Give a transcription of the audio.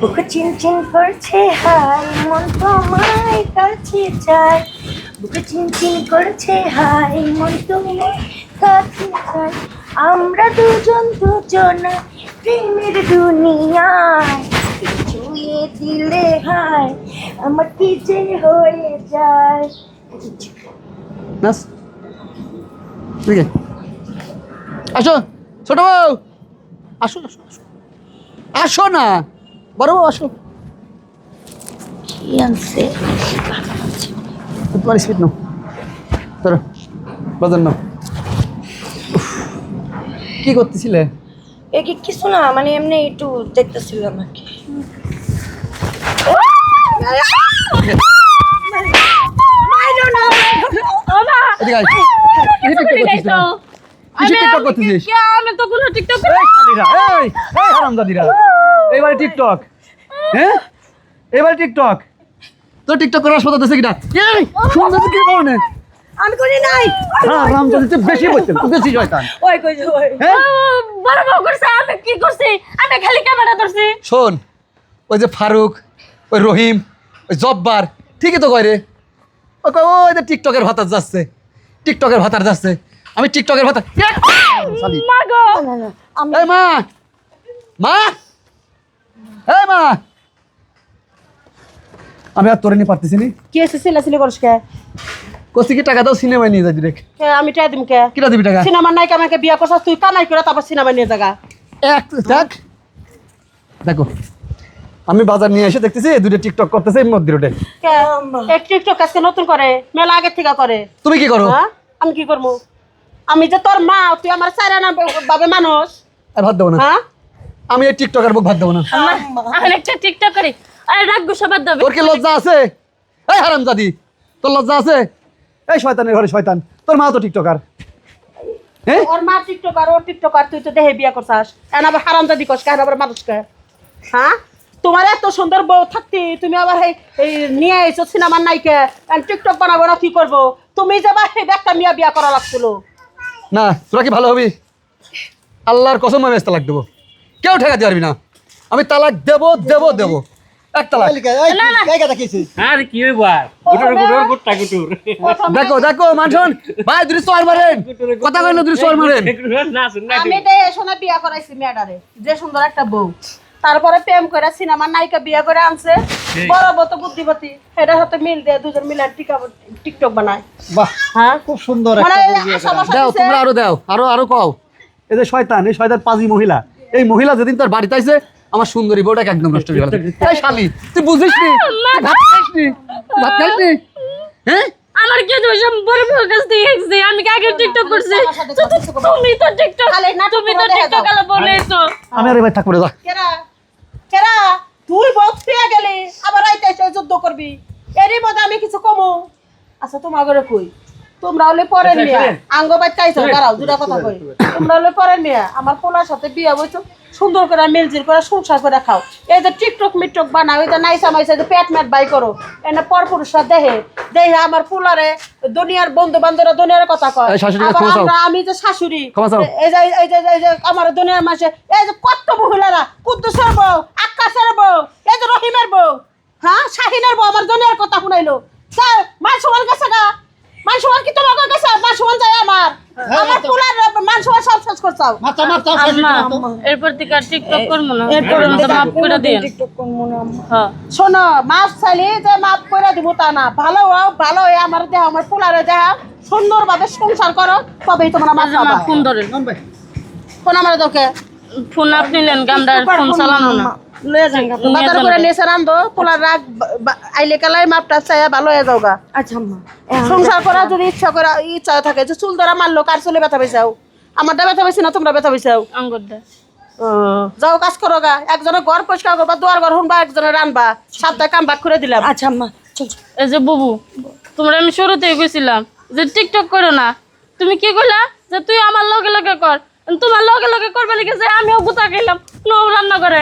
বুক চিনচিন করছে হাই মন তোমায় কাছে চাই বুক চিনচিন করছে হাই মন তোমায় কাছে চাই আমরা দুজন দুজনা প্রেমের দুনিয়ায় ছুঁয়ে দিলে হাই আমার কি যে হয়ে যায় নাস ঠিক আছে আসো ছোট বউ আসো আসো আসো আসো না বড় বউ আসো কি আনছে তোমার স্পিড নাও ধরো বাজার নাও কি করতেছিলে এ কি কিছু না মানে এমনি একটু দেখতেছিলাম আর কি এদিকে আয়। কিসের টিকটক করতেছিস? আমি তো কোনো টিকটক এই শালীরা, এই হারামজাদিরা। এইবারে টিকটক হ্যাঁ এবারে টিকটক তো টিকটক করার কথা দিছে কিনা এই সুন্দর কি বলনে আমি করি নাই হারামজাদি তুই বেশি বলছিস তুই বেশি শয়তান ওই কইছে ওই হ্যাঁ বড় বউ করছে আমি কি করছি আমি খালি ক্যামেরা ধরছি শোন ওই যে ফারুক ওই রহিম ওই জব্বার ঠিকই তো কয় রে ওই কয় ওই যে টিকটকের ভাতার যাচ্ছে টিকটকের ভাতার যাচ্ছে আমি টিকটকের ভাতার শালি মা গো না না আমি এই মা মা এই মা আমি আর তোরে নিয়ে পারতেছি নি কি এসে সিলাসিলি করছ কে কষি কি টাকা দাও সিনেমায় নিয়ে যাই ডিরেক্ট আমি টাকা দিম কে কিটা দিবি টাকা সিনেমার নায়িকা আমাকে বিয়া করছস তুই কামাই করে তারপর সিনেমা নিয়ে জায়গা এক দেখ দেখো আমি বাজার নিয়ে এসে দেখতেছি দুটো টিকটক করতেছে এই মধ্যে রোডে কে এক টিকটক আজকে নতুন করে মেলা আগে থেকে করে তুমি কি করো হ্যাঁ আমি কি করবো আমি যে তোর মা তুই আমার সারা না বাবে মানুষ আর ভাত দেবো না হ্যাঁ আমি এই টিকটকের বুক ভাত দেবো না আমি একটা টিকটক করি আরে রাগ গুসা বাদ দাও তোর কি লজ্জা আছে এই হারামজাদি তোর লজ্জা আছে এই শয়তানের ঘরে শয়তান তোর মা তো টিকটকার হ্যাঁ ওর মা টিকটকার ওর টিকটকার তুই তো দেহে বিয়া করছাস এন আবার হারামজাদি কস কেন আবার মানুষকে হ্যাঁ তোমার এত সুন্দর বউ থাকতি তুমি আবার এই নিয়ে এসো সিনেমার নায়িকা টিকটক বানাবো না কি করবো তুমি যাবা এই একটা মিয়া বিয়া করা লাগছিল না তোরা কি ভালো হবি আল্লাহর কসম আমি তালাক দেবো কেউ ঠেকাতে পারবি না আমি তালাক দেবো দেবো দেবো এক তালাক আর কি হইব আর গুটুর গুটুর গুটটা গুটুর দেখো দেখো মানুষজন ভাই দুই সোয়ার মারেন কথা কই না দুই সোয়ার মারেন না শুন না আমি দেহে শোনা বিয়া করাইছি মেয়েটারে যে সুন্দর একটা বউ তারপরে প্রেম করে সিনেমার নায়িকা বিয়া করে আনছে বড় বড় বুদ্ধিপতি এটার সাথে মিল দিয়ে দুজন মিলে টিকটক বানায় বাহ হ্যাঁ খুব সুন্দর মানে একটা সমস্যা দাও দিছে। তোমরা আরো দাও আরো কও এই যে শয়তান এই শয়তান পাজি মহিলা এই মহিলা যেদিন তোর বাড়িতে আইছে আমার সুন্দরী বউটাকে একদম নষ্ট করে গেল এই শালি তুই বুঝিস নি তুই ভাত খাইস নি ভাত খাইস নি হ্যাঁ আমার কি দোষ আমি বড় বউর কাছ থেকে শিখছি আমি কি আগে টিকটক করছি তুমি তো টিকটক খালি নাটক তুমি তো করে দেখা টিকটক আলা বলেই তো আমি আর এবার থাকবো যা কেরা কেরা তুই বক্স পেয়ে গেলি আবার আইতে এসে যুদ্ধ করবি এরই মধ্যে আমি কিছু কমু আচ্ছা তোমার ঘরে কই তোমরা হলে পরের মেয়ে আঙ্গ বাচ্চাইছো দাঁড়াও দুটা কথা কই তোমরা হলে পরের মেয়ে আমার পোলার সাথে বিয়ে হইছো সুন্দর করে মিলজিল করে সংসার করে খাও এই যে টিকটক মিটটক বানাও এই যে নাইসা মাইসা যে পেট ম্যাট বাই করো এনে পরপুরুষরা দেহে দেহে আমার পোলারে দুনিয়ার বন্ধু বান্ধবরা দুনিয়ার কথা কয় এই শাশুড়িকে আবার ক্ষমা চাও। আমি যে শাশুড়ি ক্ষমা চাও। এই যে আমার দুনিয়ার মাসে এই যে কত মহিলারা কুদ্দুসের বউ আক্কাসের বউ এই যে রহিমের বউ হ্যাঁ শাহিনের বউ আমার দুনিয়ার কথা শুনাইলো স্যার মান সমান গেছে গা মান সমান কি তোমার গেছে মান সমান যায় আমার পোলার মান সমান সব শেষ করছাও আম্মা এরপর থেকে আর টিকটক করব না এরপর তো মাফ করে দিন টিকটক করবো না হ্যাঁ শোনো মাপ চাইলে যে মাপ করে দিব তা না ভালো হও ভালো হয়ে আমার দেহ আমার পোলারে দেহ সুন্দরভাবে সংসার করো তবেই তোমরা মাপ মাঝে মাফ পাবা ফোন ধরেন কোন আমার দোকে ফোন আপনি নেন গামদার ফোন চালানো না লয়ে যান বাজার করে নিয়ে এসে রান্ধো পোলার রাগ আইলে কালাই মাপটা চাইয়া ভালো হয়ে যাওগা আচ্ছা আম্মা সংসার করা যদি ইচ্ছা থাকে যে চুল ধরা মারলো কার চুলে ব্যথা পেয়েছাও আমারটা ব্যথা পেয়েছি না তোমরা ব্যথা পেয়েছাও আঙ্গুরটা যাও কাজ করো গা একজনের ঘর পরিষ্কার করবা দুয়ার ঘর হুনবা একজনের রানবা সাতটা কাম বাক করে দিলাম আচ্ছা আম্মা চল চল। এই যে বুবু তোমরা আমি শুরুতেই কইছিলাম যে টিকটক করো না তুমি কি কইলা যে তুই আমার লগে লগে কর তোমার লগে লগে করবে লিখে যে আমিও গুতা খাইলাম নো রান্না করে